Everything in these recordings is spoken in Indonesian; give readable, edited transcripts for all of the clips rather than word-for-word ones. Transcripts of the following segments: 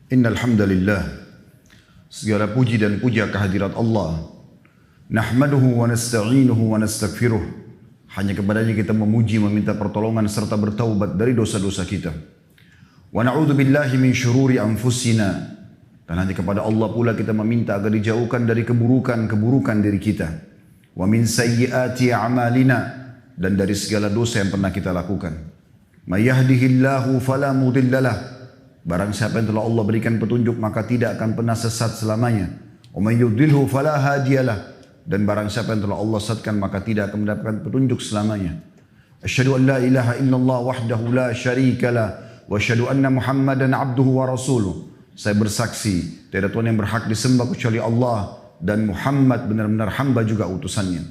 Innal hamdalillah, segala puji dan puja kehadirat Allah. Nahmaduhu wa nasta'inuhu wa nastaghfiruh. Hanya kepadanya kita memuji, meminta pertolongan serta bertaubat dari dosa-dosa kita. Wa na'udzu billahi min syururi anfusina. Dan hanya kepada Allah pula kita meminta agar dijauhkan dari keburukan-keburukan diri kita. Wa min sayyiati a'malina, dan dari segala dosa yang pernah kita lakukan. May yahdihillahu fala mudhillalah. Barang siapa yang telah Allah berikan petunjuk maka tidak akan pernah sesat selamanya. Wa may yudlilhu fala hadiyalah. Dan barang siapa yang telah Allah sesatkan maka tidak akan mendapatkan petunjuk selamanya. Asyhadu an la ilaha illallah wahdahu la syarikalah wa asyhadu anna Muhammadan abduhu wa rasuluh. Saya bersaksi tiada Tuhan yang berhak disembah kecuali Allah dan Muhammad benar-benar hamba juga utusannya.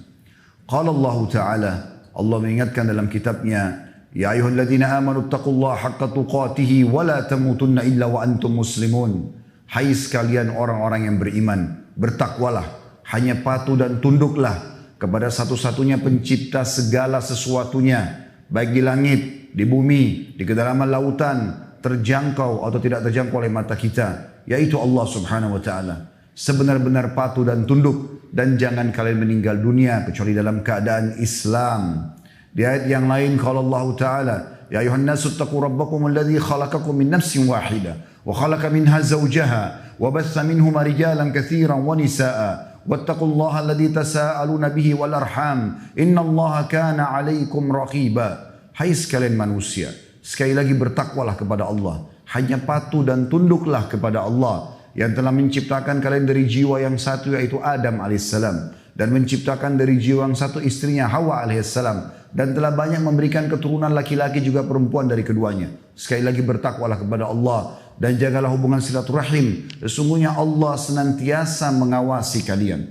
Qala Allah Ta'ala, Allah mengingatkan dalam kitabnya, Ya ayyuhalladzina amanu taqullaha haqqa tuqatihi wa la tamutunna illa wa antum muslimun. Hai sekalian orang-orang yang beriman, bertakwalah, hanya patuh dan tunduklah kepada satu-satunya pencipta segala sesuatunya, baik di langit, di bumi, di kedalaman lautan, terjangkau atau tidak terjangkau oleh mata kita, yaitu Allah Subhanahu wa taala. Sebenar-benar patuh dan tunduk, dan jangan kalian meninggal dunia kecuali dalam keadaan Islam. Di ayat yang lain kalau Allah Ta'ala, Ya ayuhan nasu attaqu rabbakum alladhi khalaqakum min nafsin wahida wa khalaqa minha zawjaha wa batha minhuma rijalan katsiran wa nisaa wattaqullaha alladhi tasaaluna bihi wal arham innallaha kana 'alaikum raqiba. Hai sekalian manusia, sekali lagi bertakwalah kepada Allah, hanya patuh dan tunduklah kepada Allah yang telah menciptakan kalian dari jiwa yang satu yaitu Adam alaihissalam, dan menciptakan dari jiwa yang satu istrinya Hawa alaihissalam, dan telah banyak memberikan keturunan laki-laki juga perempuan dari keduanya. Sekali lagi bertakwalah kepada Allah dan jagalah hubungan silaturahim. Sesungguhnya Allah senantiasa mengawasi kalian.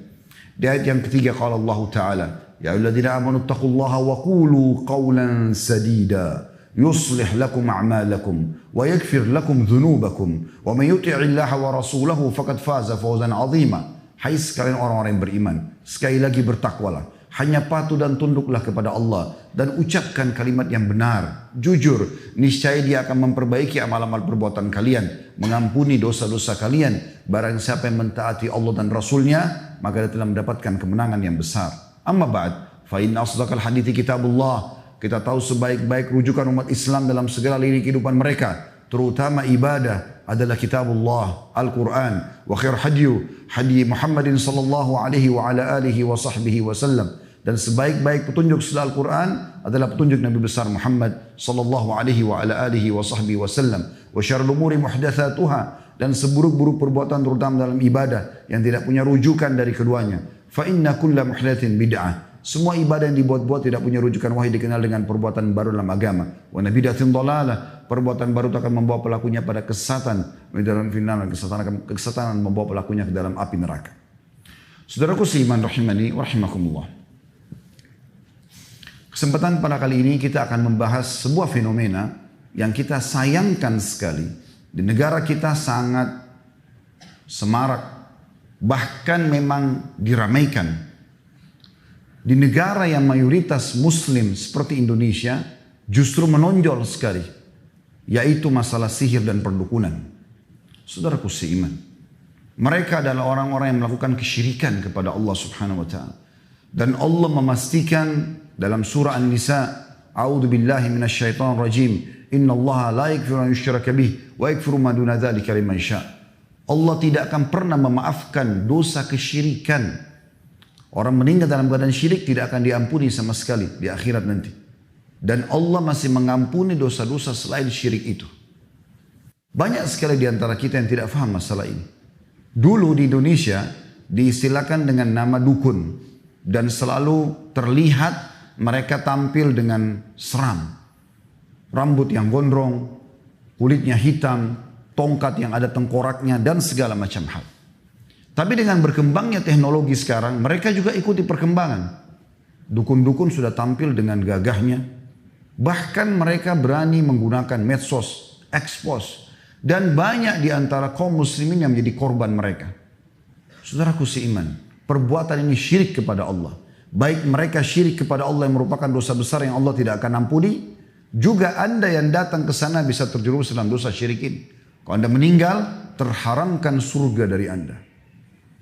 Di ayat yang ketiga qala Allah Ta'ala, Ya ayyuhalladzina amanu taqullaha wa qulu qawlan sadida yuslih lakum a'malakum wa yaghfir lakum dhunubakum wa may yuti'illaha wa rasulahu faqad faza fawzan 'azima. Hai sekalian orang-orang yang beriman, sekali lagi bertakwalah, hanya patuh dan tunduklah kepada Allah dan ucapkan kalimat yang benar, jujur, niscaya Dia akan memperbaiki amal-amal perbuatan kalian, mengampuni dosa-dosa kalian. Barang siapa yang mentaati Allah dan Rasulnya, maka dia telah mendapatkan kemenangan yang besar. Amma ba'd, fa inna asdaqal hadithi kitabullah. Kita tahu sebaik-baik rujukan umat Islam dalam segala lini kehidupan mereka, terutama ibadah, adalah kitabullah, Al-Quran. Wa khair hadi Muhammadin sallallahu alaihi wa ala alihi wa sahbihi wa sallam. Dan sebaik-baik petunjuk setelah Al-Quran adalah petunjuk Nabi besar Muhammad sallallahu alaihi wa ala alihi wa sahbihi wa sallam. Wa syarrul umuri muhdatsatuha, dan seburuk-buruk perbuatan terutama dalam ibadah yang tidak punya rujukan dari keduanya. Fa inna kulla muhdatsin bid'ah. Semua ibadah yang dibuat-buat tidak punya rujukan wahyu dikenal dengan perbuatan baru dalam agama. Wa nabidatin dhalalah, perbuatan baru itu akan membawa pelakunya pada kesesatan, dalam final kesesatan membawa pelakunya ke dalam api neraka. Saudaraku seiman rahimani wa rahimakumullah. Kesempatan pada kali ini kita akan membahas sebuah fenomena yang kita sayangkan sekali. Di negara kita sangat semarak, bahkan memang diramaikan. Di negara yang mayoritas muslim seperti Indonesia justru menonjol sekali, yaitu masalah sihir dan perdukunan. Saudaraku seiman, mereka adalah orang-orang yang melakukan kesyirikan kepada Allah Subhanahu wa taala. Dan Allah memastikan dalam surah An-Nisa, A'udzu billahi minasyaitonir rajim, innallaha la yaghfiru an yushraka bih wa yaghfiru ma duna dzalika liman syaa. Allah tidak akan pernah memaafkan dosa kesyirikan. Orang meninggal dalam keadaan syirik tidak akan diampuni sama sekali di akhirat nanti. Dan Allah masih mengampuni dosa-dosa selain syirik itu. Banyak sekali di antara kita yang tidak faham masalah ini. Dulu di Indonesia diistilahkan dengan nama dukun. Dan selalu terlihat mereka tampil dengan seram. Rambut yang gondrong, kulitnya hitam, tongkat yang ada tengkoraknya, dan segala macam hal. Tapi dengan berkembangnya teknologi sekarang, mereka juga ikuti perkembangan. Dukun-dukun sudah tampil dengan gagahnya. Bahkan mereka berani menggunakan medsos, expose. Dan banyak di antara kaum muslimin yang menjadi korban mereka. Saudaraku seiman, perbuatan ini syirik kepada Allah. Baik mereka syirik kepada Allah yang merupakan dosa besar yang Allah tidak akan ampuni. Juga Anda yang datang ke sana bisa terjerumus dalam dosa syirik ini. Kalau Anda meninggal, terharamkan surga dari Anda.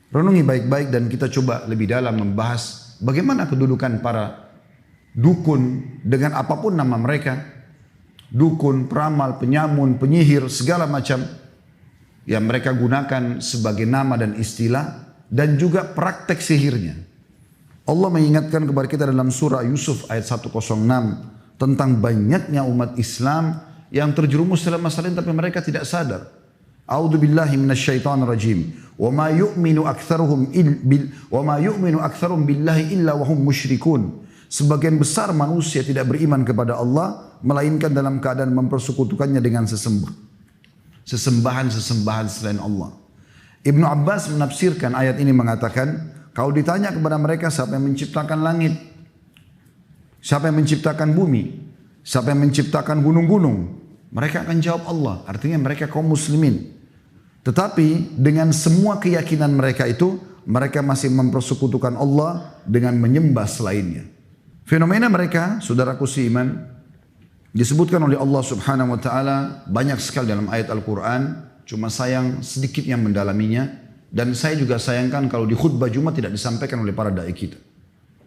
Renungi baik-baik dan kita coba lebih dalam membahas bagaimana kedudukan para dukun dengan apapun nama mereka. Dukun, peramal, penyamun, penyihir, segala macam yang mereka gunakan sebagai nama dan istilah, dan juga praktek sihirnya. Allah mengingatkan kepada kita dalam surah Yusuf ayat 106 tentang banyaknya umat Islam yang terjerumus dalam masalah ini tapi mereka tidak sadar. A'udzu billahi minasyaitonir rajim. Wa ma yu'minu aktsaruhum billahi illa wa hum musyrikun. Sebagian besar manusia tidak beriman kepada Allah melainkan dalam keadaan mempersekutukannya dengan sesembahan-sesembahan selain Allah. Ibnu Abbas menafsirkan ayat ini mengatakan, kalau ditanya kepada mereka siapa yang menciptakan langit, siapa yang menciptakan bumi, siapa yang menciptakan gunung-gunung, mereka akan jawab Allah. Artinya mereka kaum muslimin. Tetapi dengan semua keyakinan mereka itu, mereka masih mempersekutukan Allah dengan menyembah selainnya. Fenomena mereka, saudaraku seiman, disebutkan oleh Allah Subhanahu wa taala banyak sekali dalam ayat Al-Quran, cuma sayang sedikit yang mendalaminya, dan saya juga sayangkan kalau di khutbah Jumat tidak disampaikan oleh para dai kita.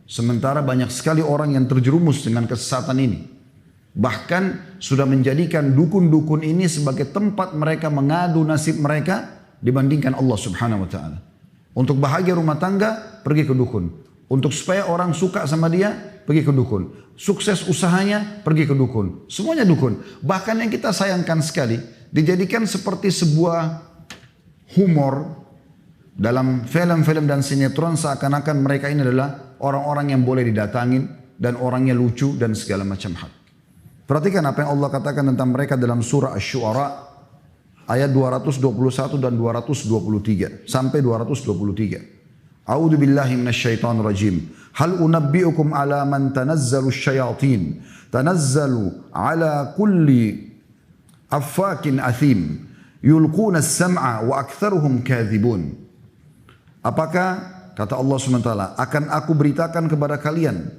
Sementara banyak sekali orang yang terjerumus dengan kesesatan ini. Bahkan sudah menjadikan dukun-dukun ini sebagai tempat mereka mengadu nasib mereka dibandingkan Allah Subhanahu wa taala. Untuk bahagia rumah tangga, pergi ke dukun. Untuk supaya orang suka sama dia, pergi ke dukun. Sukses usahanya, pergi ke dukun. Semuanya dukun. Bahkan yang kita sayangkan sekali, dijadikan seperti sebuah humor dalam film-film dan sinetron, seakan-akan mereka ini adalah orang-orang yang boleh didatangin dan orangnya lucu dan segala macam hal. Perhatikan apa yang Allah katakan tentang mereka dalam surah Asy-Syu'ara ayat 221 dan 223 sampai 223. A'udzu billahi minasyaitonir rajim. Hal unabbi'ukum ala man tanazzalu asyayatin. Tanazzalu ala kulli affakin athim. Yulquna as-sam'a wa aktsaruhum kadzibun. Apakah kata Allah SWT, akan aku beritakan kepada kalian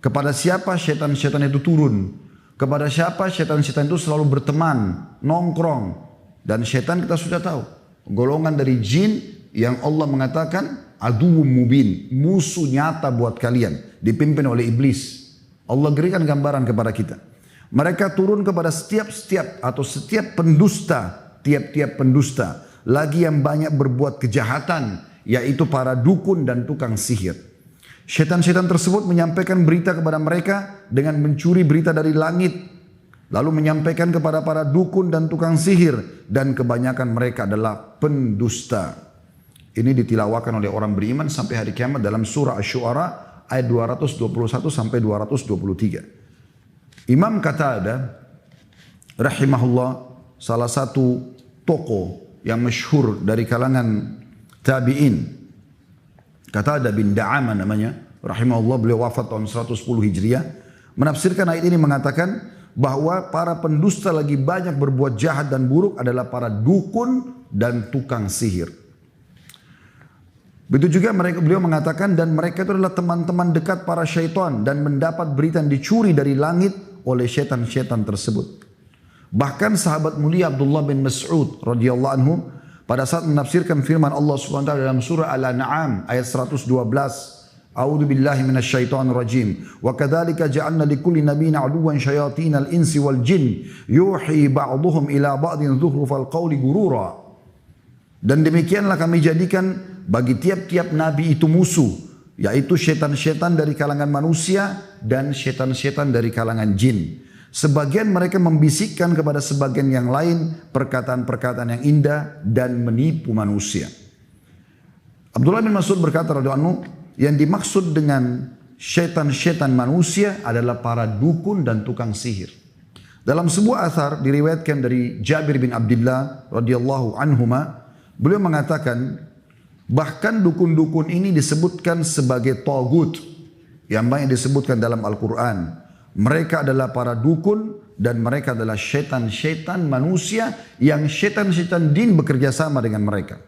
kepada siapa syaitan-syaitan itu turun, kepada siapa syaitan-syaitan itu selalu berteman, nongkrong, dan syaitan kita sudah tahu golongan dari jin yang Allah mengatakan aduwwum mubin, musuh nyata buat kalian, dipimpin oleh iblis. Allah berikan gambaran kepada kita. Mereka turun kepada setiap pendusta, tiap-tiap pendusta, lagi yang banyak berbuat kejahatan, yaitu para dukun dan tukang sihir. Syaitan-syaitan tersebut menyampaikan berita kepada mereka dengan mencuri berita dari langit, lalu menyampaikan kepada para dukun dan tukang sihir, dan kebanyakan mereka adalah pendusta. Ini ditilawakan oleh orang beriman sampai hari kiamat dalam surah Asy-Syu'ara ayat 221 sampai 223. Imam Qatadah rahimahullah, salah satu tokoh yang masyhur dari kalangan tabi'in, Qatadah bin Da'amah namanya, rahimahullah, beliau wafat tahun 110 Hijriah, menafsirkan ayat ini mengatakan bahwa para pendusta lagi banyak berbuat jahat dan buruk adalah para dukun dan tukang sihir. Begitu juga beliau mengatakan, dan mereka itu adalah teman-teman dekat para syaitan dan mendapat berita yang dicuri dari langit oleh syaitan-syaitan tersebut. Bahkan sahabat mulia Abdullah bin Mas'ud radhiyallahu anhu pada saat menafsirkan firman Allah SWT dalam surah Al-An'am ayat 112, A'udzu billahi minasyaitonir rajim. Wa kadzalika ja'alna likulli nabiyyin 'aduwwan syayatinal insi wal jin yuhi ba'dhuhum ila ba'din dzukhrufal qawli gurura. Dan demikianlah kami jadikan bagi tiap-tiap nabi itu musuh, yaitu syaitan-syaitan dari kalangan manusia dan syaitan-syaitan dari kalangan jin. Sebagian mereka membisikkan kepada sebagian yang lain perkataan-perkataan yang indah dan menipu manusia. Abdullah bin Mas'ud berkata radhiyallahu anhu, yang dimaksud dengan syaitan-syaitan manusia adalah para dukun dan tukang sihir. Dalam sebuah athar diriwayatkan dari Jabir bin Abdullah radhiyallahu anhuma, beliau mengatakan bahkan dukun-dukun ini disebutkan sebagai tagut yang banyak disebutkan dalam Al-Quran. Mereka adalah para dukun dan mereka adalah syaitan-syaitan manusia yang syaitan-syaitan jin bekerja sama dengan mereka.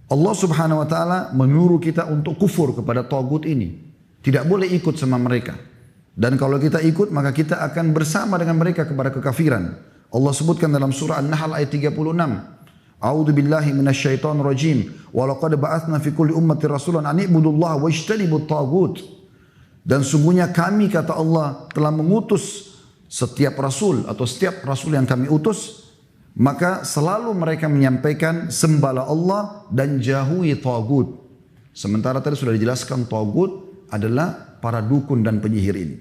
Allah Subhanahu wa taala menyuruh kita untuk kufur kepada tagut ini. Tidak boleh ikut sama mereka. Dan kalau kita ikut maka kita akan bersama dengan mereka kepada kekafiran. Allah sebutkan dalam surah An-Nahl ayat 36. A'udzu billahi minasyaitonir rajim. Wa laqad ba'atsna fi kulli ummatin rasulan an i'budullaha wajtanibut taghut. Dan sungguhnya kami, kata Allah, telah mengutus setiap rasul atau setiap rasul yang kami utus, maka selalu mereka menyampaikan sembahlah Allah dan jauhi taghut. Sementara tadi sudah dijelaskan taghut adalah para dukun dan penyihir ini.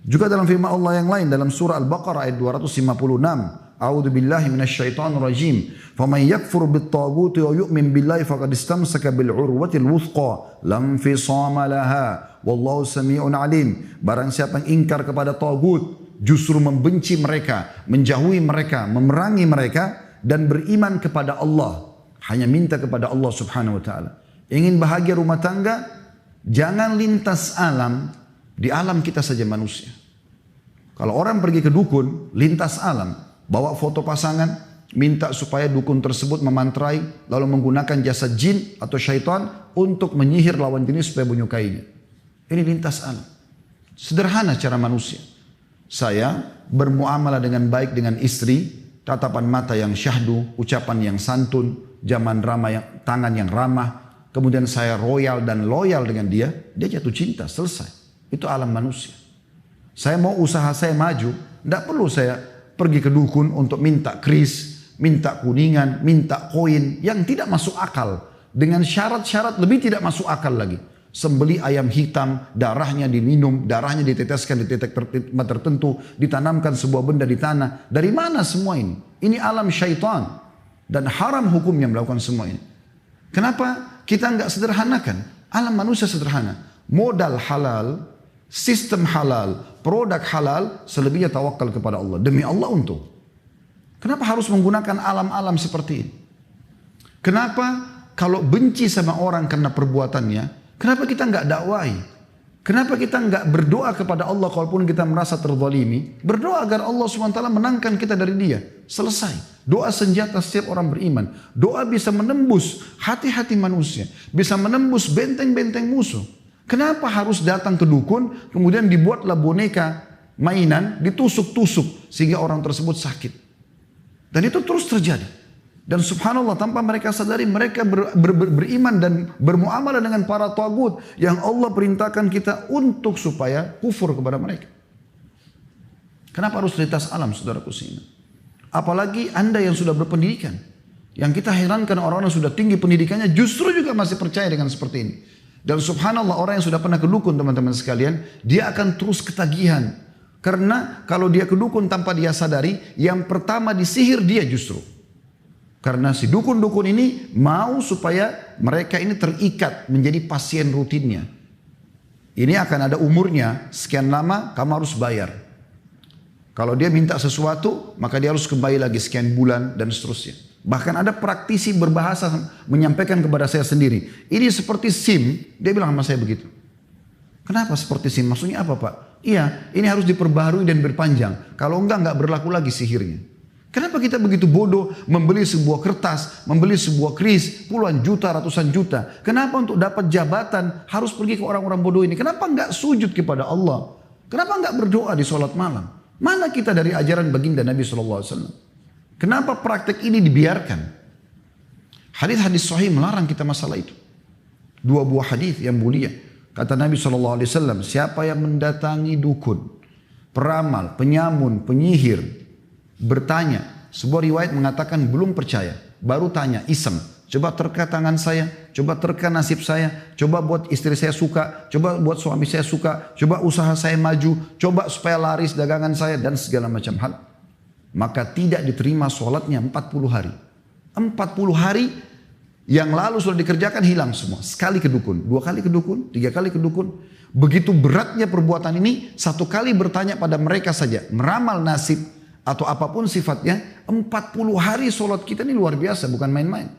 Juga dalam firman Allah yang lain dalam surah Al-Baqarah ayat 256, A'udzu billahi minasyaitonir rajim. Faman yakfur bit-taghuti wa yu'min billahi faqad istamsaka bil 'urwatil wuthqa lam fisama laha wallahu samii'un 'alim. Barang siapa yang ingkar kepada tagut, justru membenci mereka, menjauhi mereka, memerangi mereka dan beriman kepada Allah, hanya minta kepada Allah Subhanahu wa taala. Ingin bahagia rumah tangga, jangan lintas alam, di alam kita saja manusia. Kalau orang pergi ke dukun, lintas alam, bawa foto pasangan, minta supaya dukun tersebut memantrai, lalu menggunakan jasa jin atau syaitan untuk menyihir lawan jenis supaya menyukainya. Ini lintas alam. Sederhana cara manusia. Saya bermuamalah dengan baik dengan istri, tatapan mata yang syahdu, ucapan yang santun, zaman ramah yang, tangan yang ramah, kemudian saya royal dan loyal dengan dia, dia jatuh cinta, selesai. Itu alam manusia. Saya mau usaha saya maju, tidak perlu saya pergi ke dukun untuk minta kris, minta kuningan, minta koin yang tidak masuk akal. Dengan syarat-syarat lebih tidak masuk akal lagi. Sembeli ayam hitam, darahnya diminum, darahnya diteteskan di titik tempat tertentu, ditanamkan sebuah benda di tanah. Dari mana semua ini? Ini alam syaitan. Dan haram hukumnya melakukan semua ini. Kenapa kita nggak sederhanakan? Alam manusia sederhana. Modal halal, sistem halal, produk halal, selebihnya tawakal kepada Allah. Demi Allah untung. Kenapa harus menggunakan alam-alam seperti ini? Kenapa kalau benci sama orang karena perbuatannya, kenapa kita nggak dakwai? Kenapa kita nggak berdoa kepada Allah kalaupun kita merasa terzalimi? Berdoa agar Allah SWT menangkan kita dari dia. Selesai. Doa senjata setiap orang beriman. Doa bisa menembus hati-hati manusia. Bisa menembus benteng-benteng musuh. Kenapa harus datang ke dukun, kemudian dibuatlah boneka mainan, ditusuk-tusuk sehingga orang tersebut sakit. Dan itu terus terjadi. Dan subhanallah tanpa mereka sadari mereka beriman dan bermuamalah dengan para tagut yang Allah perintahkan kita untuk supaya kufur kepada mereka. Kenapa harus lintas alam, saudaraku seiman? Apalagi Anda yang sudah berpendidikan. Yang kita herankan orang-orang yang sudah tinggi pendidikannya justru juga masih percaya dengan seperti ini. Dan subhanallah orang yang sudah pernah ke dukun teman-teman sekalian, dia akan terus ketagihan. Karena kalau dia ke dukun tanpa dia sadari, yang pertama disihir dia justru. Karena si dukun-dukun ini mau supaya mereka ini terikat menjadi pasien rutinnya. Ini akan ada umurnya, sekian lama kamu harus bayar. Kalau dia minta sesuatu, maka dia harus kembali lagi sekian bulan dan seterusnya. Bahkan ada praktisi berbahasa menyampaikan kepada saya sendiri. Ini seperti SIM, dia bilang sama saya begitu. Kenapa seperti SIM? Maksudnya apa Pak? Iya, ini harus diperbaharui dan berpanjang. Kalau enggak berlaku lagi sihirnya. Kenapa kita begitu bodoh membeli sebuah kertas, membeli sebuah kris, puluhan juta, ratusan juta. Kenapa untuk dapat jabatan harus pergi ke orang-orang bodoh ini? Kenapa enggak sujud kepada Allah? Kenapa enggak berdoa di sholat malam? Mana kita dari ajaran baginda Nabi SAW? Kenapa praktek ini dibiarkan? Hadis-hadis sahih melarang kita masalah itu. Dua buah hadis yang mulia. Kata Nabi SAW, siapa yang mendatangi dukun, peramal, penyamun, penyihir, bertanya, sebuah riwayat mengatakan belum percaya, baru tanya, iseng, coba terka tangan saya, coba terka nasib saya, coba buat istri saya suka, coba buat suami saya suka, coba usaha saya maju, coba supaya laris dagangan saya dan segala macam hal. Maka tidak diterima sholatnya 40 hari. 40 hari yang lalu sudah dikerjakan hilang semua. Sekali ke dukun, 2 kali ke dukun, 3 kali ke dukun. Begitu beratnya perbuatan ini, 1 kali bertanya pada mereka saja, meramal nasib atau apapun sifatnya, 40 hari sholat kita ini luar biasa, bukan main-main.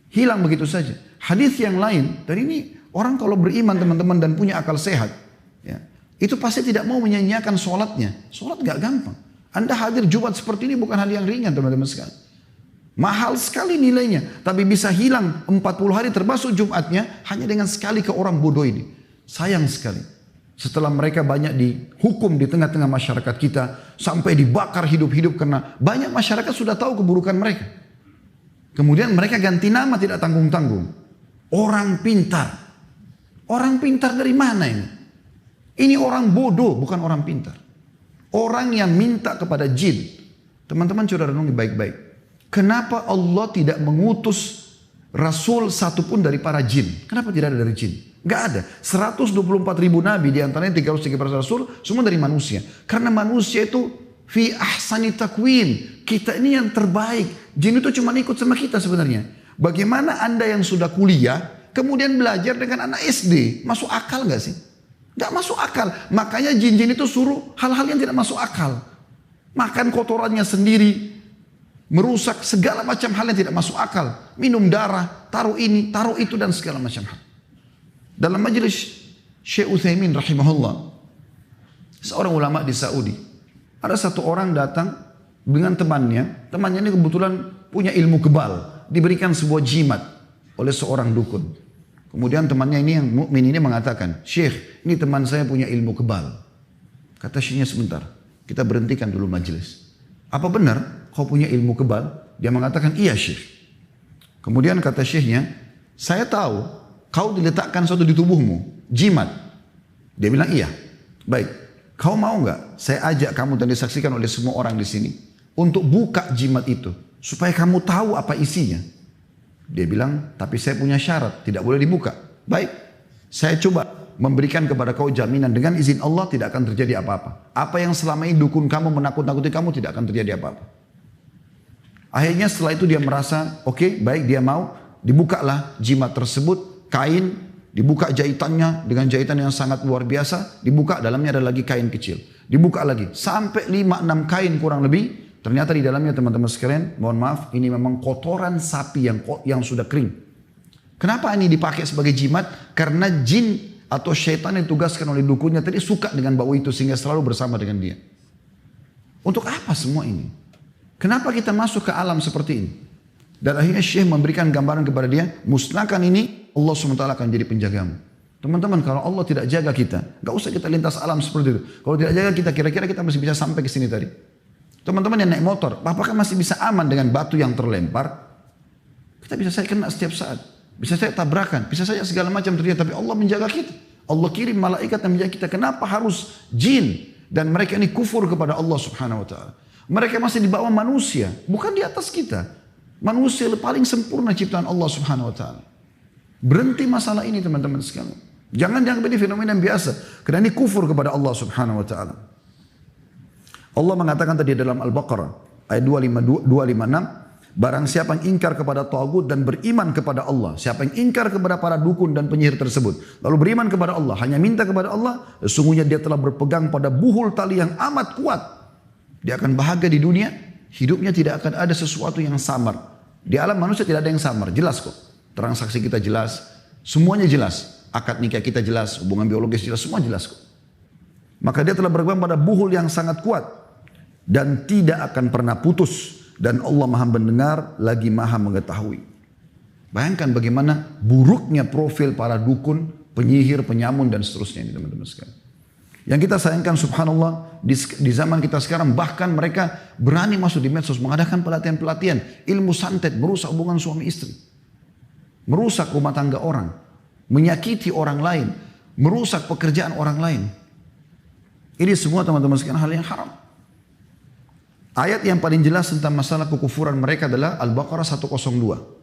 Hilang begitu saja. Hadis yang lain, dan ini orang kalau beriman teman-teman dan punya akal sehat, ya, itu pasti tidak mau menyanyiakan sholatnya. Sholat gak gampang. Anda hadir Jumat seperti ini bukan hal yang ringan teman-teman sekalian. Mahal sekali nilainya. Tapi bisa hilang 40 hari termasuk Jumatnya hanya dengan sekali ke orang bodoh ini. Sayang sekali. Setelah mereka banyak dihukum di tengah-tengah masyarakat kita. Sampai dibakar hidup-hidup karena banyak masyarakat sudah tahu keburukan mereka. Kemudian mereka ganti nama tidak tanggung-tanggung. Orang pintar. Orang pintar dari mana ini? Ini orang bodoh, bukan orang pintar. Orang yang minta kepada jin. Teman-teman coba renungi baik-baik. Kenapa Allah tidak mengutus rasul satupun dari para jin? Kenapa tidak ada dari jin? Gak ada. 124 ribu nabi, diantaranya 313 rasul, semua dari manusia. Karena manusia itu fi ahsani takwin. Kita ini yang terbaik. Jin itu cuma ikut sama kita sebenarnya. Bagaimana Anda yang sudah kuliah, kemudian belajar dengan anak SD? Masuk akal gak sih? Gak masuk akal. Makanya jin-jin itu suruh hal-hal yang tidak masuk akal. Makan kotorannya sendiri. Merusak segala macam hal yang tidak masuk akal. Minum darah, taruh ini, taruh itu dan segala macam hal. Dalam majelis Syekh Utsaimin rahimahullah, seorang ulama di Saudi, ada satu orang datang dengan temannya. Temannya ini kebetulan punya ilmu kebal, diberikan sebuah jimat oleh seorang dukun. Kemudian temannya ini yang mukmin ini mengatakan, "Syekh, ini teman saya punya ilmu kebal." Kata syekhnya, "Sebentar, kita berhentikan dulu majelis. Apa benar kau punya ilmu kebal?" Dia mengatakan, "Iya, Syekh." Kemudian kata syekhnya, "Saya tahu kau diletakkan sesuatu di tubuhmu, jimat." Dia bilang, "Iya." "Baik, kau mau nggak saya ajak kamu dan disaksikan oleh semua orang di sini untuk buka jimat itu supaya kamu tahu apa isinya?" Dia bilang, "Tapi saya punya syarat, tidak boleh dibuka." "Baik, saya coba memberikan kepada kau jaminan dengan izin Allah tidak akan terjadi apa-apa. Apa yang selama ini dukun kamu menakut-nakuti kamu tidak akan terjadi apa-apa." Akhirnya setelah itu dia merasa, oke, baik, dia mau. Dibukalah jimat tersebut, kain, dibuka jahitannya dengan jahitan yang sangat luar biasa. Dibuka, dalamnya ada lagi kain kecil. Dibuka lagi, sampai 5-6 kain kurang lebih. Ternyata di dalamnya teman-teman sekalian, mohon maaf, ini memang kotoran sapi yang sudah kering. Kenapa ini dipakai sebagai jimat? Karena jin atau syaitan yang ditugaskan oleh dukunnya tadi suka dengan bau itu sehingga selalu bersama dengan dia. Untuk apa semua ini? Kenapa kita masuk ke alam seperti ini? Dan akhirnya Syekh memberikan gambaran kepada dia, musnahkan ini, Allah SWT akan jadi penjagamu. Teman-teman, kalau Allah tidak jaga kita, gak usah kita lintas alam seperti itu. Kalau tidak jaga kita, kira-kira kita masih bisa sampai ke sini tadi. Teman-teman yang naik motor, apakah masih bisa aman dengan batu yang terlempar? Kita bisa saya kena setiap saat. Bisa saya tabrakan, bisa saja segala macam terjadi. Tapi Allah menjaga kita. Allah kirim malaikat yang menjaga kita. Kenapa harus jin? Dan mereka ini kufur kepada Allah subhanahu wa ta'ala. Mereka masih di bawah manusia, bukan di atas kita. Manusia paling sempurna ciptaan Allah subhanahu wa ta'ala. Berhenti masalah ini teman-teman sekalian. Jangan dianggap ini fenomena yang biasa. Karena ini kufur kepada Allah subhanahu wa ta'ala. Allah mengatakan tadi dalam Al-Baqarah ayat 256, barang siapa yang ingkar kepada tagut dan beriman kepada Allah, siapa yang ingkar kepada para dukun dan penyihir tersebut, lalu beriman kepada Allah, hanya minta kepada Allah, sesungguhnya dia telah berpegang pada buhul tali yang amat kuat. Dia akan bahagia di dunia, hidupnya tidak akan ada sesuatu yang samar. Di alam manusia tidak ada yang samar, jelas kok. Transaksi kita jelas, semuanya jelas. Akad nikah kita jelas, hubungan biologis jelas, semua jelas kok. Maka dia telah berpegang pada buhul yang sangat kuat dan tidak akan pernah putus, dan Allah maha mendengar lagi maha mengetahui. Bayangkan bagaimana buruknya profil para dukun, penyihir, penyamun dan seterusnya ini teman-teman sekalian. Yang kita sayangkan subhanallah di zaman kita sekarang, bahkan mereka berani masuk di medsos mengadakan pelatihan-pelatihan ilmu santet, merusak hubungan suami istri, merusak rumah tangga orang, menyakiti orang lain, merusak pekerjaan orang lain. Ini semua teman-teman sekalian hal yang haram. Ayat yang paling jelas tentang masalah kekufuran mereka adalah Al-Baqarah 102.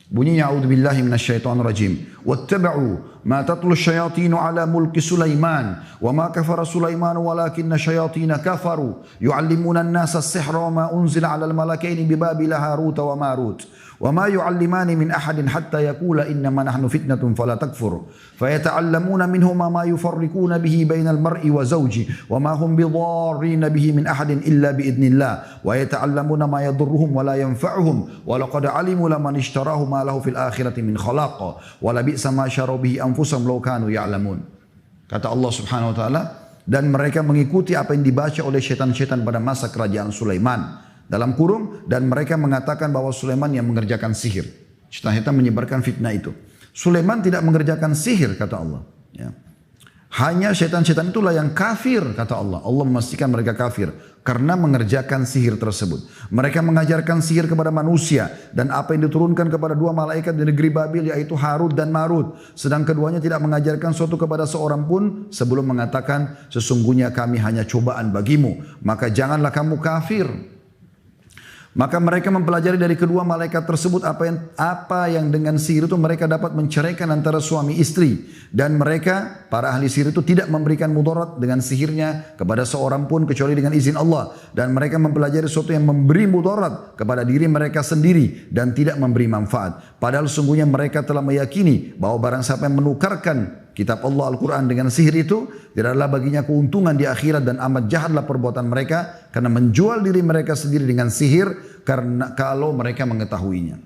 Bunyinya, a'udzubillahi minasyaitonirrajim. Wattaba'u ma tatlu syayatinu ala mulki Sulaiman wa ma kafara Sulaiman walakinna syayatina kafaru yu'allimuna an-nasa as-sihra wa ma unzila 'ala al-malakaini bi Babila Harut wa Marut. وما يعلمان من أحد حتى يقول إنما نحن فتنة فلا تكفر فيتعلمون منهما ما يفرقون به بين المرء وزوجه وما هم بضارين به من أحد إلا بإذن الله ويتعلمون ما يضرهم ولا ينفعهم ولقد علموا لمن اشتراه ما له في الآخرة من خلاق ولبئس ما شروا به أنفسهم لو كانوا يعلمون. Kata Allah subhanahu wa ta'ala, dan mereka mengikuti apa yang dibaca oleh syaitan-syaitan pada masa kerajaan Sulaiman. Dalam kurung, dan mereka mengatakan bahwa Sulaiman yang mengerjakan sihir. Syaitan menyebarkan fitnah itu. Sulaiman tidak mengerjakan sihir, kata Allah. Ya. Hanya syaitan-syaitan itulah yang kafir, kata Allah. Allah memastikan mereka kafir. karena mengerjakan sihir tersebut. Mereka mengajarkan sihir kepada manusia dan apa yang diturunkan kepada dua malaikat di negeri Babil yaitu Harut dan Marut. Sedang keduanya tidak mengajarkan suatu kepada seorang pun sebelum mengatakan sesungguhnya kami hanya cobaan bagimu. Maka janganlah kamu kafir. Maka mereka mempelajari dari kedua malaikat tersebut apa yang dengan sihir itu mereka dapat menceraikan antara suami istri. Dan mereka, para ahli sihir itu tidak memberikan mudarat dengan sihirnya kepada seorang pun kecuali dengan izin Allah. Dan mereka mempelajari sesuatu yang memberi mudarat kepada diri mereka sendiri dan tidak memberi manfaat. Padahal sungguhnya mereka telah meyakini bahwa barang siapa yang menukarkan kitab Allah Al-Quran dengan sihir itu tidaklah baginya keuntungan di akhirat dan amat jahatlah perbuatan mereka karena menjual diri mereka sendiri dengan sihir karena kalau mereka mengetahuinya.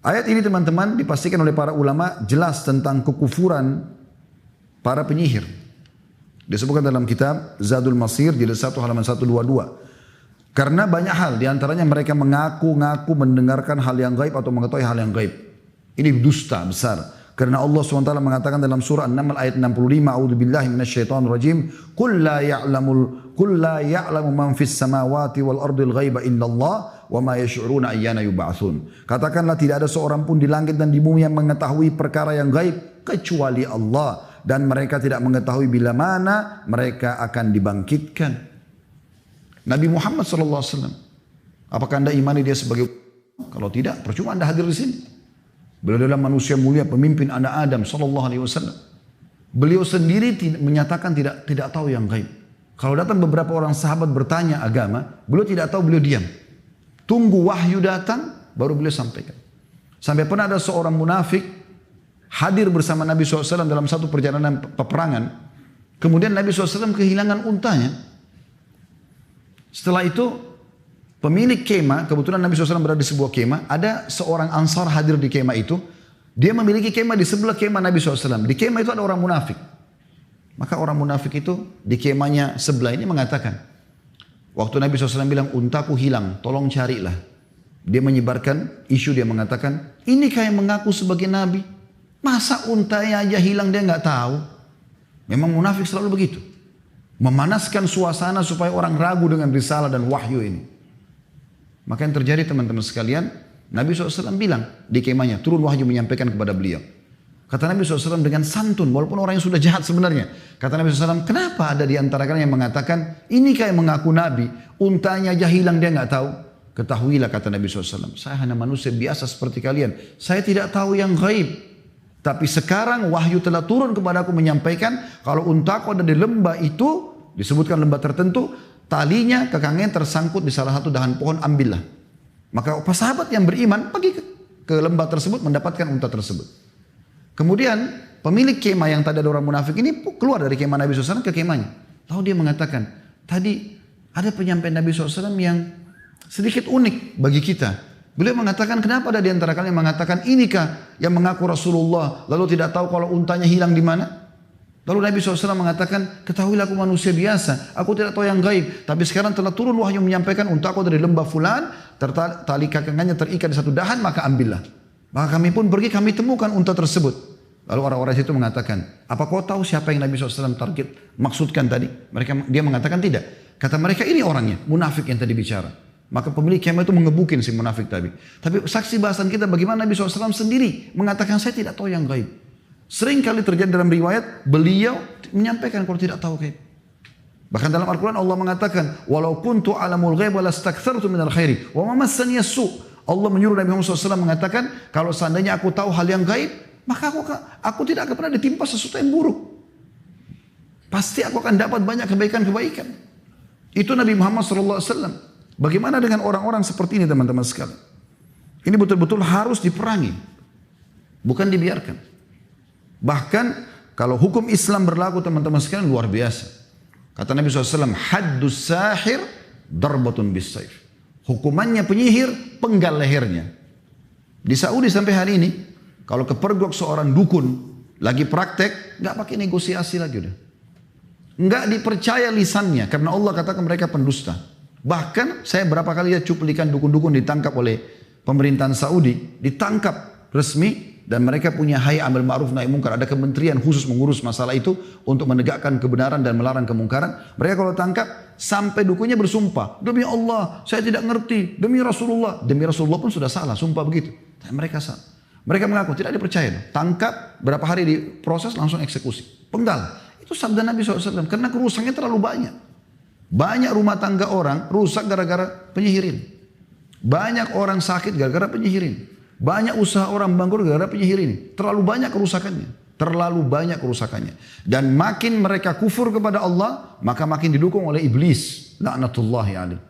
Ayat ini teman-teman dipastikan oleh para ulama jelas tentang kekufuran para penyihir. Disebutkan dalam kitab Zadul Masir jilid 1 halaman 122. Karena banyak hal diantaranya mereka mengaku-ngaku mendengarkan hal yang gaib atau mengetahui hal yang gaib. Ini dusta besar. Karena Allah SWT mengatakan dalam surah An-Naml ayat 65, A'udzubillahi minasyaitonirrajim, Qul la ya'lamu man fis samawati wal ardil ghaiba illallah wa ma yash'uruna ayyana yub'atsun. Katakanlah tidak ada seorang pun di langit dan di bumi yang mengetahui perkara yang gaib kecuali Allah dan mereka tidak mengetahui bila mana mereka akan dibangkitkan. Nabi Muhammad SAW, apakah anda imani dia sebagai? Kalau tidak, percuma anda hadir di sini. Beliau adalah manusia mulia, pemimpin anak Adam SAW. Beliau sendiri menyatakan tidak tahu yang gaib. Kalau datang beberapa orang sahabat bertanya agama, beliau tidak tahu, beliau diam. Tunggu wahyu datang, baru beliau sampaikan. Sampai pernah ada seorang munafik hadir bersama Nabi SAW dalam satu perjalanan peperangan. Kemudian Nabi SAW kehilangan untanya. Setelah itu pemilik kemah, kebetulan Nabi SAW berada di sebuah kemah, ada seorang Ansar hadir di kemah itu. Dia memiliki kemah di sebelah kemah Nabi SAW. Di kemah itu ada orang munafik. Maka orang munafik itu di kemahnya sebelah ini mengatakan, waktu Nabi SAW bilang, untaku hilang, tolong carilah. Dia menyebarkan isu, dia mengatakan, ini kayak mengaku sebagai Nabi. Masa untanya aja hilang dia nggak tahu. Memang munafik selalu begitu. Memanaskan suasana supaya orang ragu dengan risalah dan wahyu ini. Maka yang terjadi teman-teman sekalian, Nabi SAW bilang di kemahnya, turun wahyu menyampaikan kepada beliau. Kata Nabi SAW dengan santun, walaupun orang yang sudah jahat sebenarnya. Kata Nabi SAW, kenapa ada di antara kalian yang mengatakan, ini kayak mengaku Nabi, untanya aja hilang dia nggak tahu. Ketahuilah kata Nabi SAW, saya hanya manusia biasa seperti kalian. Saya tidak tahu yang gaib. Tapi sekarang wahyu telah turun kepadaku menyampaikan, kalau untaku ada di lembah itu, disebutkan lembah tertentu, talinya kekangnya tersangkut di salah satu dahan pohon, ambillah. Maka sahabat yang beriman pergi ke lembah tersebut mendapatkan unta tersebut. Kemudian pemilik kemah yang tadi ada orang munafik ini keluar dari kemah Nabi SAW ke kemahnya. Lalu dia mengatakan, tadi ada penyampaian Nabi SAW yang sedikit unik bagi kita. Beliau mengatakan, kenapa ada di antara kalian yang mengatakan, inikah yang mengaku Rasulullah lalu tidak tahu kalau untanya hilang di mana? Lalu Nabi SAW mengatakan, ketahuilah aku manusia biasa, aku tidak tahu yang gaib. Tapi sekarang telah turun wahyu menyampaikan, untaku dari lembah fulan, tali kakangannya terikat di satu dahan, maka ambillah. Maka kami pun pergi, kami temukan unta tersebut. Lalu orang-orang itu mengatakan, apa kau tahu siapa yang Nabi SAW target maksudkan tadi? Dia mengatakan tidak. Kata mereka, ini orangnya, munafik yang tadi bicara. Maka pemilik kemah itu mengebukin si munafik tadi. Tapi saksi bahasan kita bagaimana Nabi SAW sendiri mengatakan, saya tidak tahu yang gaib. Sering kali terjadi dalam riwayat, beliau menyampaikan kalau tidak tahu gaib. Bahkan dalam Al-Quran Allah mengatakan, walau kuntu alamul ghaib walastakthartu minal khairi wa ma massani as-su'. Allah menyuruh Nabi Muhammad SAW mengatakan, kalau seandainya aku tahu hal yang gaib, maka aku tidak akan pernah ditimpa sesuatu yang buruk. Pasti aku akan dapat banyak kebaikan-kebaikan. Itu Nabi Muhammad SAW. Bagaimana dengan orang-orang seperti ini teman-teman sekalian? Ini betul-betul harus diperangi, bukan dibiarkan. Bahkan kalau hukum Islam berlaku teman-teman sekalian luar biasa. Kata Nabi SAW, haddus sahir darbatun bis saif. Hukumannya penyihir, penggal lehernya. Di Saudi sampai hari ini, kalau kepergok seorang dukun lagi praktek, nggak pakai negosiasi lagi udah. Nggak dipercaya lisannya, karena Allah katakan mereka pendusta. Bahkan saya berapa kali lihat cuplikan dukun-dukun ditangkap oleh pemerintahan Saudi, ditangkap resmi, dan mereka punya hayy amil ma'ruf nahi mungkar. Ada kementerian khusus mengurus masalah itu untuk menegakkan kebenaran dan melarang kemungkaran. Mereka kalau tangkap sampai dukunnya bersumpah, demi Allah saya tidak ngerti, demi Rasulullah pun sudah salah, sumpah begitu. Dan mereka salah. Mereka mengaku tidak dipercaya. Tangkap berapa hari diproses langsung eksekusi, penggal. Itu sabda Nabi SAW karena kerusakannya terlalu banyak. Banyak rumah tangga orang rusak gara-gara penyihirin. Banyak orang sakit gara-gara penyihirin. Banyak usaha orang bangkrut gara-gara penyihirin. Terlalu banyak kerusakannya. Terlalu banyak kerusakannya. Dan makin mereka kufur kepada Allah, maka makin didukung oleh iblis. La'natullahi alaih.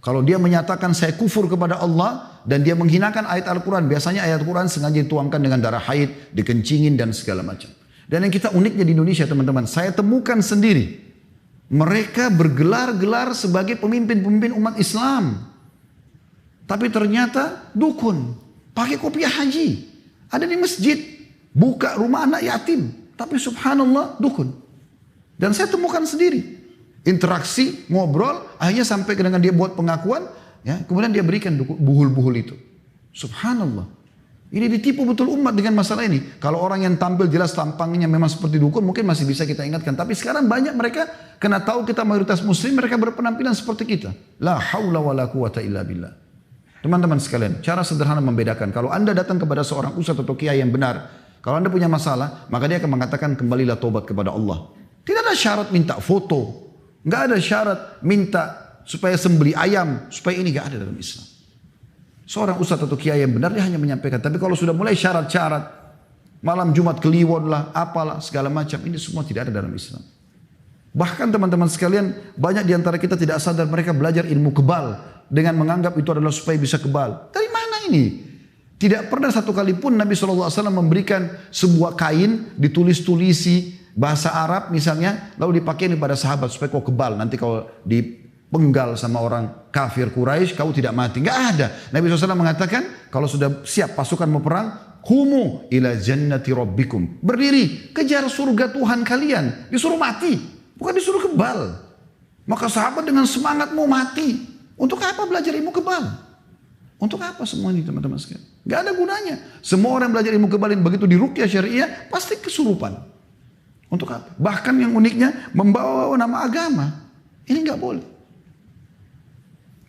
Kalau dia menyatakan saya kufur kepada Allah dan dia menghinakan ayat Al-Quran. Biasanya ayat Al-Quran sengaja dituangkan dengan darah haid, dikencingin dan segala macam. Dan yang kita uniknya di Indonesia teman-teman, saya temukan sendiri. Mereka bergelar-gelar sebagai pemimpin-pemimpin umat Islam. Tapi ternyata dukun, pakai kopiah haji, ada di masjid, buka rumah anak yatim, tapi subhanallah dukun. Dan saya temukan sendiri, interaksi, ngobrol, akhirnya sampai dengan dia buat pengakuan, ya, kemudian dia berikan buhul-buhul itu. Subhanallah, ini ditipu betul umat dengan masalah ini. Kalau orang yang tampil jelas tampangnya memang seperti dukun, mungkin masih bisa kita ingatkan. Tapi sekarang banyak mereka, karena tahu kita mayoritas muslim, mereka berpenampilan seperti kita. La haula wa la quwata illa billah. Teman-teman sekalian, cara sederhana membedakan. Kalau anda datang kepada seorang ustaz atau kiai yang benar, kalau anda punya masalah, maka dia akan mengatakan kembalilah tobat kepada Allah. Tidak ada syarat minta foto, nggak ada syarat minta supaya sembeli ayam, supaya ini nggak ada dalam Islam. Seorang ustaz atau kiai yang benar dia hanya menyampaikan. Tapi kalau sudah mulai syarat-syarat, malam Jumat Kliwon lah, apalah segala macam, ini semua tidak ada dalam Islam. Bahkan teman-teman sekalian, banyak di antara kita tidak sadar mereka belajar ilmu kebal dengan menganggap itu adalah supaya bisa kebal. Dari mana ini? Tidak pernah satu kali pun Nabi SAW memberikan sebuah kain ditulis-tulisi bahasa Arab misalnya, lalu dipakai kepada sahabat supaya kau kebal. Nanti kalau dipenggal sama orang kafir Quraisy kau tidak mati. Enggak ada. Nabi SAW mengatakan kalau sudah siap pasukan mau perang, humu ila jannati rabbikum. Berdiri, kejar surga Tuhan kalian. Disuruh mati, bukan disuruh kebal. Maka sahabat dengan semangat mau mati. Untuk apa belajar ilmu kebal? Untuk apa semua ini teman-teman sekalian? Gak ada gunanya. Semua orang belajar ilmu kebal yang begitu di ruqyah syariah pasti kesurupan. Untuk apa? Bahkan yang uniknya membawa nama agama. Ini gak boleh.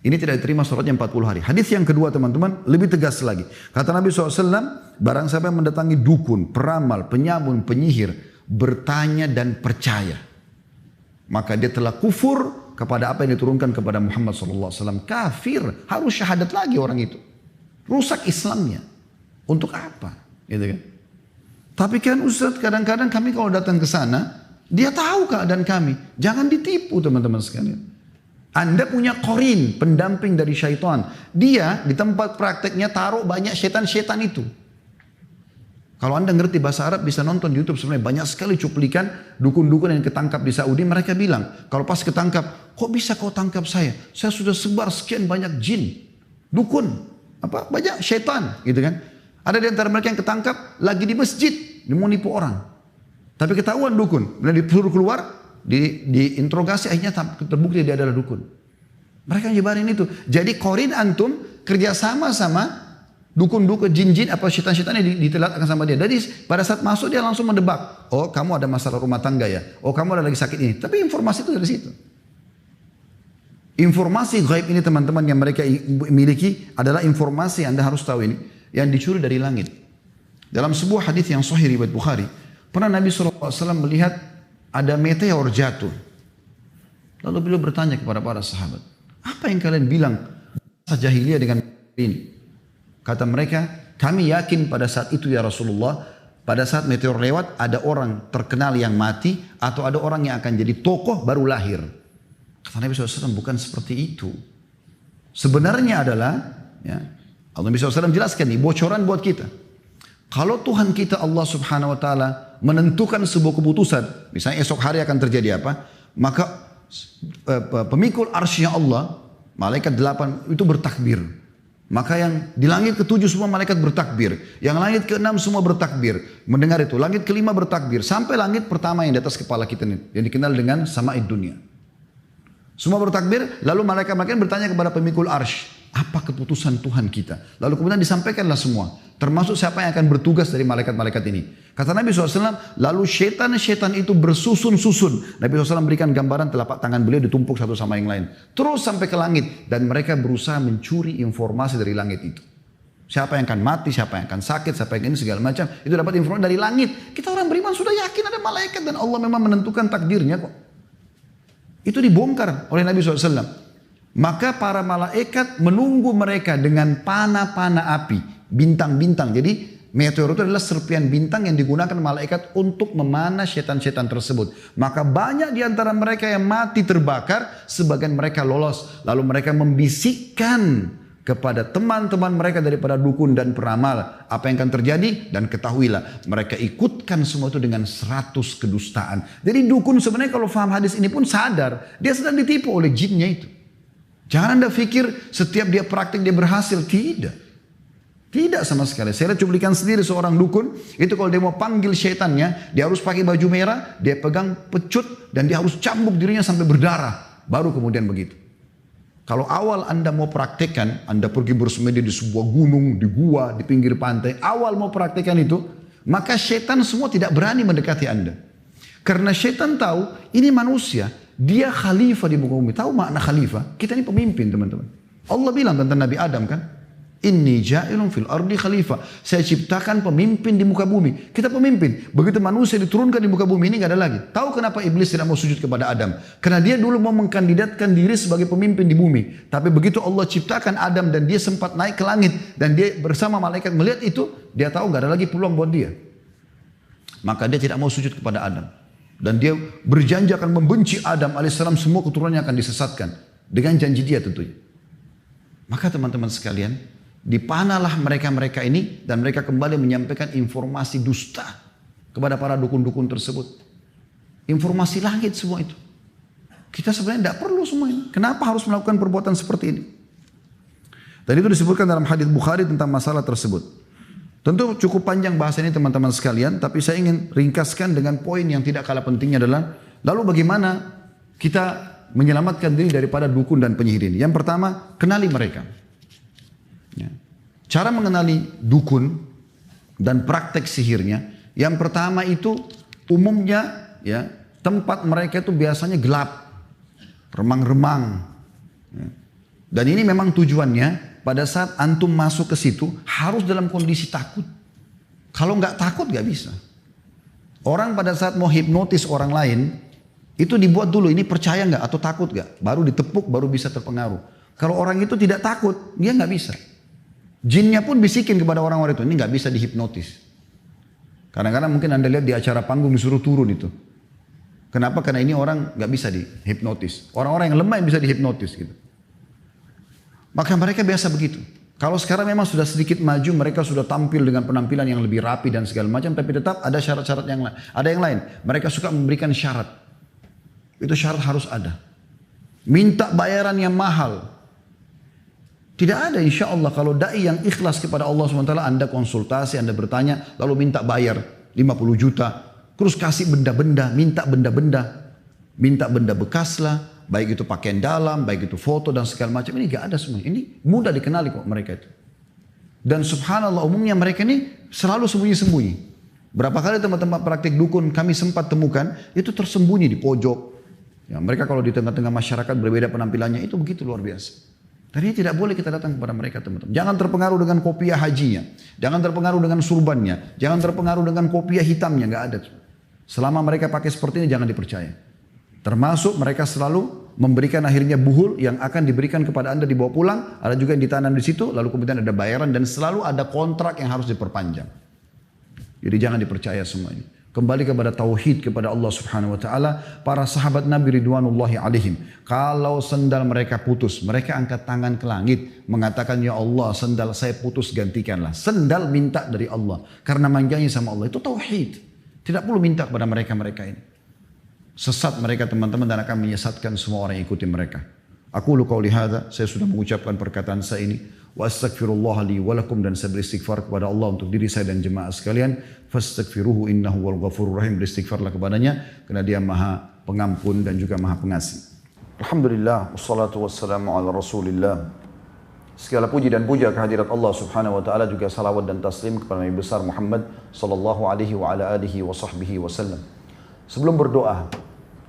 Ini tidak diterima sholatnya 40 hari. Hadis yang kedua teman-teman lebih tegas lagi. Kata Nabi SAW, barang siapa yang mendatangi dukun, peramal, penyamun, penyihir, bertanya dan percaya, maka dia telah kufur kepada apa yang diturunkan kepada Muhammad SAW. Kafir, harus syahadat lagi orang itu. Rusak Islamnya. Untuk apa? Gitu kan? Tapi kan Ustaz, kadang-kadang kami kalau datang ke sana, dia tahu keadaan kami. Jangan ditipu teman-teman sekalian. Anda punya korin, pendamping dari syaitan. Dia di tempat prakteknya taruh banyak syaitan-syaitan itu. Kalau Anda ngerti bahasa Arab bisa nonton di YouTube sebenarnya banyak sekali cuplikan dukun-dukun yang ketangkap di Saudi. Mereka bilang, kalau pas ketangkap, kok bisa kau tangkap saya? Saya sudah sebar sekian banyak jin, dukun, banyak syaitan, gitu kan? Ada di antara mereka yang ketangkap lagi di masjid, dia mau nipu orang. Tapi ketahuan dukun, kemudian disuruh keluar, diinterogasi, akhirnya terbukti dia adalah dukun. Mereka nyebarin itu. Jadi korin antum kerjasama sama dukun-dukun, jin-jin apa syaitan-syaitan yang ditelatkan sama dia. Jadi pada saat masuk dia langsung mendebak. Oh kamu ada masalah rumah tangga ya. Oh kamu ada lagi sakit ini. Tapi informasi itu dari situ. Informasi gaib ini teman-teman yang mereka miliki adalah informasi yang Anda harus tahu ini. Yang dicuri dari langit. Dalam sebuah hadis yang sahih riwayat Bukhari. Pernah Nabi SAW melihat ada meteor jatuh. Lalu beliau bertanya kepada para sahabat. Apa yang kalian bilang masa jahiliyah dengan ini? Kata mereka, kami yakin pada saat itu ya Rasulullah, pada saat meteor lewat ada orang terkenal yang mati atau ada orang yang akan jadi tokoh baru lahir. Kata Nabi SAW, bukan seperti itu. Sebenarnya adalah, ya, Nabi SAW jelaskan nih, bocoran buat kita. Kalau Tuhan kita Allah Subhanahu Wa Taala menentukan sebuah keputusan, misalnya esok hari akan terjadi apa, maka pemikul arsy Allah, malaikat 8 itu bertakbir. Maka yang di langit ke-7 semua malaikat bertakbir. Yang langit ke-6 semua bertakbir. Mendengar itu. Langit ke-5 bertakbir. Sampai langit pertama yang di atas kepala kita ini. Yang dikenal dengan sama'id dunia. Semua bertakbir. Lalu malaikat bertanya kepada pemikul arsy. Apa keputusan Tuhan kita? Lalu kemudian disampaikanlah semua. Termasuk siapa yang akan bertugas dari malaikat-malaikat ini. Kata Nabi SAW, lalu syaitan-syaitan itu bersusun-susun. Nabi SAW berikan gambaran telapak tangan beliau ditumpuk satu sama yang lain. Terus sampai ke langit. Dan mereka berusaha mencuri informasi dari langit itu. Siapa yang akan mati, siapa yang akan sakit, siapa yang ini segala macam. Itu dapat informasi dari langit. Kita orang beriman sudah yakin ada malaikat dan Allah memang menentukan takdirnya kok. Itu dibongkar oleh Nabi SAW. Maka para malaikat menunggu mereka dengan panah-panah api. Bintang-bintang. Jadi meteor itu adalah serpian bintang yang digunakan malaikat untuk memanah setan-setan tersebut. Maka banyak di antara mereka yang mati terbakar, sebagian mereka lolos. Lalu mereka membisikkan kepada teman-teman mereka daripada dukun dan peramal. Apa yang akan terjadi? Dan ketahuilah, mereka ikutkan semua itu dengan 100 kedustaan. Jadi dukun sebenarnya kalau faham hadis ini pun sadar, dia sedang ditipu oleh jinnya itu. Jangan Anda pikir setiap dia praktik dia berhasil. Tidak. Tidak sama sekali. Saya lihat cuplikan sendiri seorang dukun. Itu kalau dia mau panggil syaitannya. Dia harus pakai baju merah. Dia pegang pecut. Dan dia harus cambuk dirinya sampai berdarah. Baru kemudian begitu. Kalau awal Anda mau praktekkan. Anda pergi bersemedi di sebuah gunung. Di gua. Di pinggir pantai. Awal mau praktekkan itu. Maka syaitan semua tidak berani mendekati Anda. Karena syaitan tahu. Ini manusia. Dia khalifah di muka bumi. Tahu makna khalifah? Kita ini pemimpin teman-teman. Allah bilang tentang Nabi Adam kan. Inni ja'ilun fil ardi khalifah. Saya ciptakan pemimpin di muka bumi. Kita pemimpin. Begitu manusia diturunkan di muka bumi ini gak ada lagi. Tahu kenapa iblis tidak mau sujud kepada Adam? Karena dia dulu mau mengkandidatkan diri sebagai pemimpin di bumi. Tapi begitu Allah ciptakan Adam dan dia sempat naik ke langit. Dan dia bersama malaikat melihat itu. Dia tahu gak ada lagi peluang buat dia. Maka dia tidak mau sujud kepada Adam. Dan dia berjanji akan membenci Adam alaihissalam. Semua keturunannya akan disesatkan. Dengan janji dia tentunya. Maka teman-teman sekalian. Dipanahlah mereka-mereka ini dan mereka kembali menyampaikan informasi dusta kepada para dukun-dukun tersebut. Informasi langit semua itu. Kita sebenarnya tidak perlu semua ini. Kenapa harus melakukan perbuatan seperti ini? Dan itu disebutkan dalam hadis Bukhari tentang masalah tersebut. Tentu cukup panjang bahasa ini teman-teman sekalian, tapi saya ingin ringkaskan dengan poin yang tidak kalah pentingnya adalah lalu bagaimana kita menyelamatkan diri daripada dukun dan penyihir ini. Yang pertama, kenali mereka. Ya. Cara mengenali dukun dan praktek sihirnya, yang pertama itu umumnya ya tempat mereka itu biasanya gelap, remang-remang. Ya. Dan ini memang tujuannya pada saat antum masuk ke situ harus dalam kondisi takut. Kalau nggak takut nggak bisa. Orang pada saat mau hipnotis orang lain itu dibuat dulu ini percaya nggak atau takut nggak, baru ditepuk baru bisa terpengaruh. Kalau orang itu tidak takut dia nggak bisa. Jinnya pun bisikin kepada orang-orang itu, ini nggak bisa dihipnotis. Kadang-kadang mungkin Anda lihat di acara panggung disuruh turun itu. Kenapa? Karena ini orang nggak bisa dihipnotis. Orang-orang yang lemah yang bisa dihipnotis gitu. Maka mereka biasa begitu. Kalau sekarang memang sudah sedikit maju, mereka sudah tampil dengan penampilan yang lebih rapi dan segala macam, tapi tetap ada syarat-syarat yang lain. Ada yang lain. Mereka suka memberikan syarat. Itu syarat harus ada. Minta bayaran yang mahal. Tidak ada insya Allah kalau da'i yang ikhlas kepada Allah SWT, Anda konsultasi, Anda bertanya, lalu minta bayar 50 juta. Terus kasih benda-benda, minta benda-benda. Minta benda bekas lah, baik itu pakaian dalam, baik itu foto dan segala macam. Ini gak ada semua. Ini mudah dikenali kok mereka itu. Dan subhanallah umumnya mereka ini selalu sembunyi-sembunyi. Berapa kali teman-teman praktik dukun kami sempat temukan, itu tersembunyi di pojok. Ya, mereka kalau di tengah-tengah masyarakat berbeda penampilannya, itu begitu luar biasa. Dan ini tidak boleh kita datang kepada mereka teman-teman. Jangan terpengaruh dengan kopiah hajinya. Jangan terpengaruh dengan surbannya. Jangan terpengaruh dengan kopiah hitamnya. Nggak ada. Selama mereka pakai seperti ini jangan dipercaya. Termasuk mereka selalu memberikan akhirnya buhul yang akan diberikan kepada Anda dibawa pulang. Ada juga yang ditanam di situ. Lalu kemudian ada bayaran dan selalu ada kontrak yang harus diperpanjang. Jadi jangan dipercaya semua ini. Kembali kepada tauhid kepada Allah Subhanahu wa taala. Para sahabat Nabi ridwanullahi alaihim, kalau sendal mereka putus, mereka angkat tangan ke langit mengatakan, ya Allah, sendal saya putus gantikanlah. Sendal minta dari Allah karena manjanya sama Allah. Itu tauhid. Tidak perlu minta kepada mereka-mereka ini. Sesat mereka teman-teman dan akan menyesatkan semua orang yang ikuti mereka. Aku lu qauli hadza, saya sudah mengucapkan perkataan saya ini. Wa astaghfirullah li wa lakum, dan saya beristighfar kepada Allah untuk diri saya dan jemaah sekalian. Fastaghfiruhu innahu wal ghafurur rahim. Beristighfarlah kepadanya karena Dia Maha Pengampun dan juga Maha Pengasih. Alhamdulillah wassalatu wassalamu ala Rasulillah Segala puji dan puja kehadirat Allah Subhanahu wa taala, juga salawat dan taslim kepada Nabi besar Muhammad sallallahu alaihi wa ala alihi wa sahbihi wasallam. Sebelum berdoa,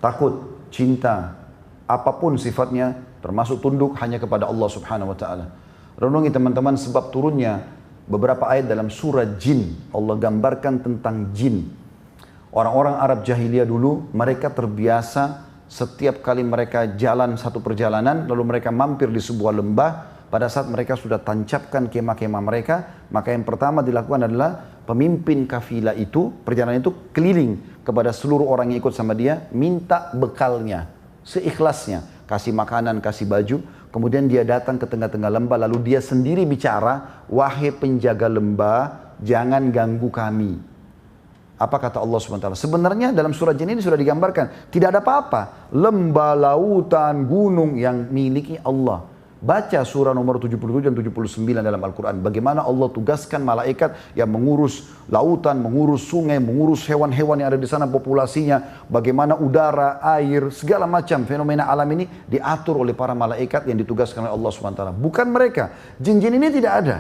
takut, cinta, apapun sifatnya, termasuk tunduk hanya kepada Allah Subhanahu wa taala. Renungi teman-teman sebab turunnya beberapa ayat dalam surah Jin. Allah gambarkan tentang jin. Orang-orang Arab jahiliyah dulu, mereka terbiasa setiap kali mereka jalan satu perjalanan, lalu mereka mampir di sebuah lembah. Pada saat mereka sudah tancapkan kemah-kemah mereka, maka yang pertama dilakukan adalah pemimpin kafilah itu, perjalanan itu keliling kepada seluruh orang yang ikut sama dia, minta bekalnya, seikhlasnya, kasih makanan, kasih baju, kemudian dia datang ke tengah-tengah lembah, lalu dia sendiri bicara, wahai penjaga lembah, jangan ganggu kami. Apa kata Allah SWT? Sebenarnya dalam surah Jin ini sudah digambarkan, tidak ada apa-apa, lembah, lautan, gunung yang miliki Allah. Baca surah nomor 77 dan 79 dalam Al-Quran. Bagaimana Allah tugaskan malaikat yang mengurus lautan, mengurus sungai, mengurus hewan-hewan yang ada di sana populasinya. Bagaimana udara, air, segala macam fenomena alam ini diatur oleh para malaikat yang ditugaskan oleh Allah SWT. Bukan mereka. Jin-jin ini tidak ada.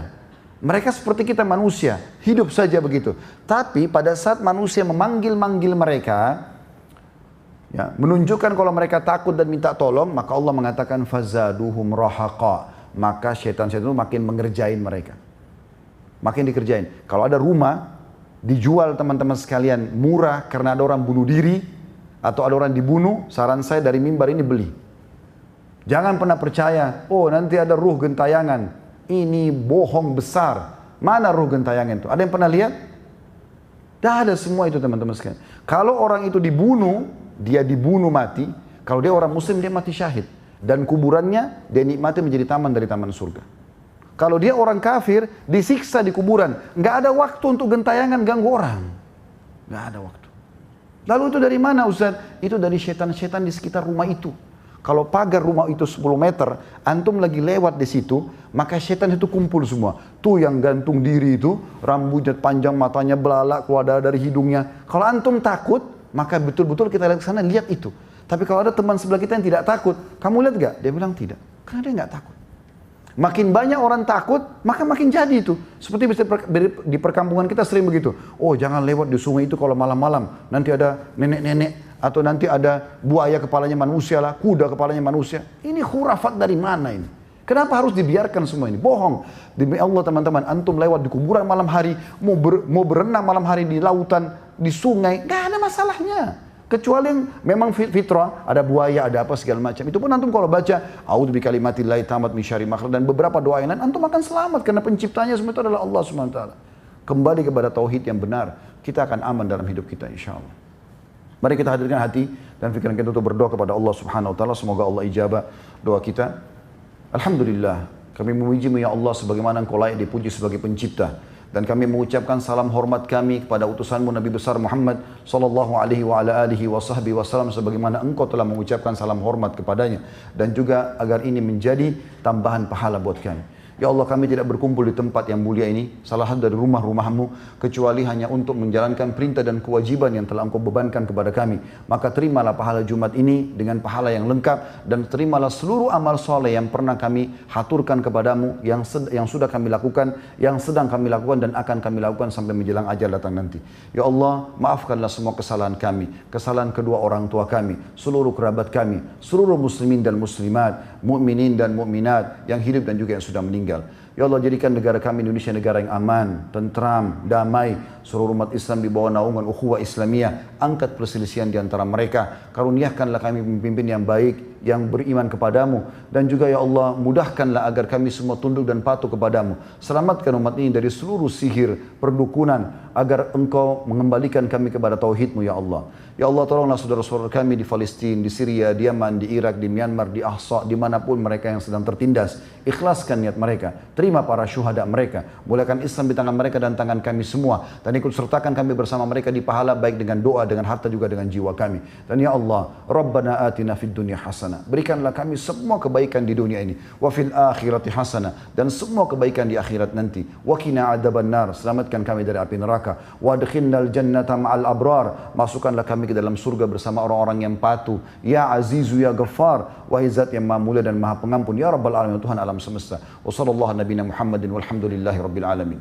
Mereka seperti kita manusia. Hidup saja begitu. Tapi pada saat manusia memanggil-manggil mereka, ya, menunjukkan kalau mereka takut dan minta tolong, maka Allah mengatakan fazaduhum rahaqa, maka syaitan-syaitan itu makin mengerjain mereka, makin dikerjain. Kalau ada rumah dijual teman-teman sekalian murah karena ada orang bunuh diri atau ada orang dibunuh, saran saya dari mimbar ini beli. Jangan pernah percaya, oh nanti ada ruh gentayangan, ini bohong besar. Mana ruh gentayangan itu? Ada yang pernah lihat? Tidak ada semua itu teman-teman sekalian. Kalau orang itu dibunuh, dia dibunuh mati, kalau dia orang muslim dia mati syahid, dan kuburannya dia nikmati menjadi taman dari taman surga. Kalau dia orang kafir disiksa di kuburan, nggak ada waktu untuk gentayangan ganggu orang, nggak ada waktu. Lalu itu dari mana Ustaz? Itu dari setan-setan di sekitar rumah itu. Kalau pagar rumah itu 10 meter, antum lagi lewat di situ, maka setan itu kumpul semua. Tuh yang gantung diri itu, rambutnya panjang, matanya belalak, keluar dari hidungnya. Kalau antum takut, maka betul-betul kita lihat ke sana, lihat itu. Tapi kalau ada teman sebelah kita yang tidak takut, kamu lihat gak? Dia bilang tidak. Karena dia nggak takut. Makin banyak orang takut, maka makin jadi itu. Seperti di perkampungan kita sering begitu. Oh jangan lewat di sungai itu kalau malam-malam. Nanti ada nenek-nenek, atau nanti ada buaya kepalanya manusia lah, kuda kepalanya manusia. Ini khurafat dari mana ini? Kenapa harus dibiarkan semua ini? Bohong. Demi Allah teman-teman, antum lewat di kuburan malam hari, mau berenang malam hari di lautan, di sungai, gak ada masalahnya. Kecuali yang memang fitrah, ada buaya, ada apa segala macam. Itu pun antum kalau baca, a'udzu bikalimatillahi tammat min syarri ma khalaq, dan beberapa doa yang lain, antum akan selamat karena penciptanya semua itu adalah Allah SWT. Kembali kepada tauhid yang benar, kita akan aman dalam hidup kita insyaallah. Mari kita hadirkan hati dan pikiran kita untuk berdoa kepada Allah Subhanahu wa taala, semoga Allah ijabah doa kita. Alhamdulillah, kami memuji-Mu ya Allah sebagaimana Engkau layak dipuji sebagai pencipta. Dan kami mengucapkan salam hormat kami kepada utusan-Mu Nabi besar Muhammad sallallahu alaihi wa ala alihi wa sahbihi wasallam sebagaimana Engkau telah mengucapkan salam hormat kepadanya, dan juga agar ini menjadi tambahan pahala buat kami. Ya Allah, kami tidak berkumpul di tempat yang mulia ini, salah satu dari rumah-rumah-Mu, kecuali hanya untuk menjalankan perintah dan kewajiban yang telah Engkau bebankan kepada kami. Maka terimalah pahala Jumat ini dengan pahala yang lengkap, dan terimalah seluruh amal soleh yang pernah kami haturkan kepadamu, yang sudah kami lakukan, yang sedang kami lakukan, dan akan kami lakukan sampai menjelang ajal datang nanti. Ya Allah, maafkanlah semua kesalahan kami, kesalahan kedua orang tua kami, seluruh kerabat kami, seluruh muslimin dan muslimat, mukminin dan mukminat yang hidup dan juga yang sudah meninggal. Ya Allah, jadikan negara kami Indonesia negara yang aman, tentram, damai, seluruh umat Islam di bawah naungan ukhuwah Islamiyah. Angkat perselisihan di antara mereka. Karuniakanlah kami pemimpin yang baik, yang beriman kepadamu, dan juga ya Allah mudahkanlah agar kami semua tunduk dan patuh kepadamu. Selamatkan umat ini dari seluruh sihir, perdukunan, agar Engkau mengembalikan kami kepada tauhid-Mu ya Allah. Ya Allah, tolonglah saudara-saudara kami di Palestina, di Syria, di Yaman, di Irak, di Myanmar, di Ahsa, dimanapun mereka yang sedang tertindas. Ikhlaskan niat mereka. Terima para syuhada mereka. Muliakan Islam di tangan mereka dan tangan kami semua. Dan ikut sertakan kami bersama mereka di pahala baik dengan doa, dengan harta juga dengan jiwa kami. Dan ya Allah, Rabbana atina fid dunya hasanah. Berikanlah kami semua kebaikan di dunia ini. Wa fil akhirati hasanah. Dan semua kebaikan di akhirat nanti. Wa qina adzaban nar. Selamatkan kami dari api neraka. Wa adkhilnal jannata ma'al abrar. Masukkanlah kami ke dalam surga bersama orang-orang yang patuh. Ya Azizu ya Ghaffar. Wahai Zat yang Maha Mulia dan Maha Pengampun. Ya Rabbal Alamin, Tuhan alam semesta. Wa sallallahu nabiyina Muhammadin walhamdulillahi rabbil alamin.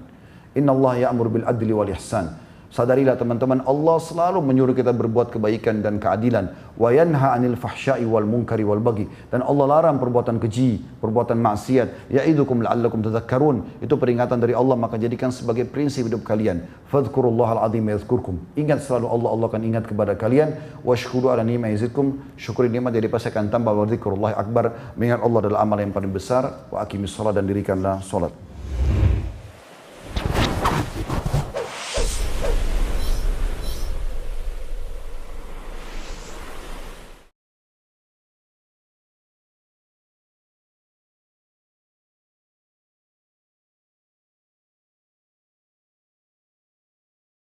Inna Allah ya'mur bil adli wal ihsan. Sadarilah teman-teman, Allah selalu menyuruh kita berbuat kebaikan dan keadilan. Wa yanha 'anil fahsya'i wal munkari wal baghi. Dan Allah larang perbuatan keji, perbuatan maksiat. Ya'idukum la'allakum tadhakkarun. Itu peringatan dari Allah, maka jadikan sebagai prinsip hidup kalian. Fadhkurullahal 'azim yadhkurkum. Ingat selalu Allah, Allah akan ingat kepada kalian. Washkuru 'ala ni'mati yazidkum. Syukuri nikmat jadi pasti akan tambah. Wa dzikrullahi akbar. Mengingat Allah adalah amal yang paling besar. Wa aqimis shalah, dan dirikanlah salat.